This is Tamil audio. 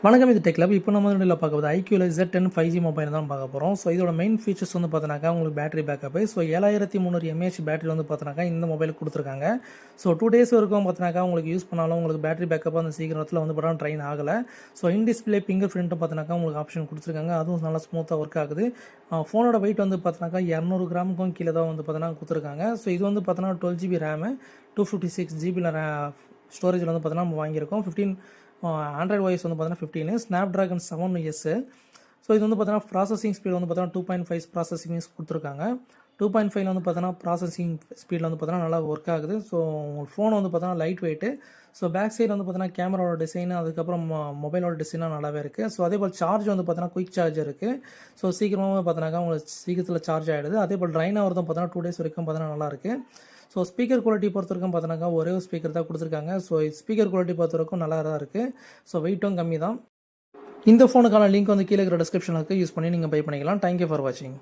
வணக்கம், இது டெக் கிளப். இப்போ நம்ம வீடியோவில் பார்க்க போது ஐக்யூவில் Z10 5G மொபைல் தான் பார்க்க போகிறோம். ஸோ இதோட மெயின் ஃபீச்சர்ஸ் வந்து பார்த்தீங்கன்னாக்கா உங்களுக்கு battery backup. So 7300 mAh battery வந்து பார்த்தீங்கன்னாக்கா இந்த மொபைலுக்கு கொடுத்துருக்காங்க. ஸோ 2 days வரைக்கும் பார்த்தீங்கன்னாக்கா உங்களுக்கு யூஸ் பண்ணாலும் உங்களுக்கு பேட்டரி பேக்கப் அந்த சீக்கிரத்தில் வந்து பார்த்தீங்கன்னா ட்ரைன் ஆகலை. ஸோ இன் டிஸ்பிளே ஃபிங்கர் பிரிண்ட்டும் பார்த்தீங்கன்னாக்கா உங்களுக்கு ஆப்ஷன் கொடுத்துருக்காங்க. அதுவும் நல்லா ஸ்மூத்தாக ஒர்க் ஆகுது. ஃபோனோட வெயிட் வந்து பார்த்தீங்கன்னாக்கா 200 கிராமுக்கும் கீழே தான் வந்து பார்த்தீங்கன்னா கொடுத்துருக்காங்க. ஸோ இது வந்து பார்த்தீங்கன்னா 12GB ரேமு 256GB ஸ்டோரேஜில் வந்து பார்த்தீங்கன்னா நம்ம வாங்கியிருக்கோம். ஆண்ட்ராய்டு வாய்ஸ் வந்து பார்த்தீங்கன்னா 15 ஸ்னாப்ட்ராகன் 7S. ஸோ இது வந்து பார்த்தீங்கன்னா ப்ராசஸிங் ஸ்பீட் வந்து பார்த்தீங்கன்னா 2.5 ப்ராசஸிங் கொடுத்துருக்காங்க. 2.5 வந்து பார்த்தீங்கன்னா ப்ராசஸிங் ஸ்பீடில் வந்து பார்த்தீங்கன்னா நல்லா ஒர்க் ஆகுது. ஸோ உங்கள் ஃபோன் வந்து பார்த்தீங்கன்னா light weight. So back side வந்து பார்த்தீங்கன்னா கேமராவோட டிசைன், அதுக்கப்புறம் மொபைலோட டிசைனாக நல்லாவே இருக்குது. ஸோ அதே போல் சார்ஜ் வந்து பார்த்தீங்கன்னா குயிக் சார்ஜ் இருக்குது. ஸோ சீக்கிரமாக பார்த்தீங்கன்னாக்கா உங்களுக்கு சீக்கிரத்தில் சார்ஜ் ஆகிடுது. அதே போல் ட்ரைன் ஆகிறதும் பார்த்தீங்கன்னா 2 days வரைக்கும் பார்த்தீங்கன்னா நல்லாயிருக்கு. ஸோ ஸ்பீக்கர் குவாலிட்டி பொறுத்த வரைக்கும் பார்த்தீங்கன்னாக்கா ஒரே ஒரு ஸ்பீக்கர் தான் கொடுத்துருக்காங்க. ஸோ ஸ்பீக்கர் குவாலிட்டி பொறுத்த வரைக்கும் நல்லா தான் இருக்குது. ஸோ வெயிட்டும் கம்மி தான். இந்த ஃபோனுக்கான லிங்க் வந்து கீழே இருக்கிற டிஸ்கிரிப்ஷனில் இருக்குது. யூஸ் பண்ணி நீங்கள் பை பண்ணிக்கலாம். தேங்க்யூ ஃபார் வாட்சிங்.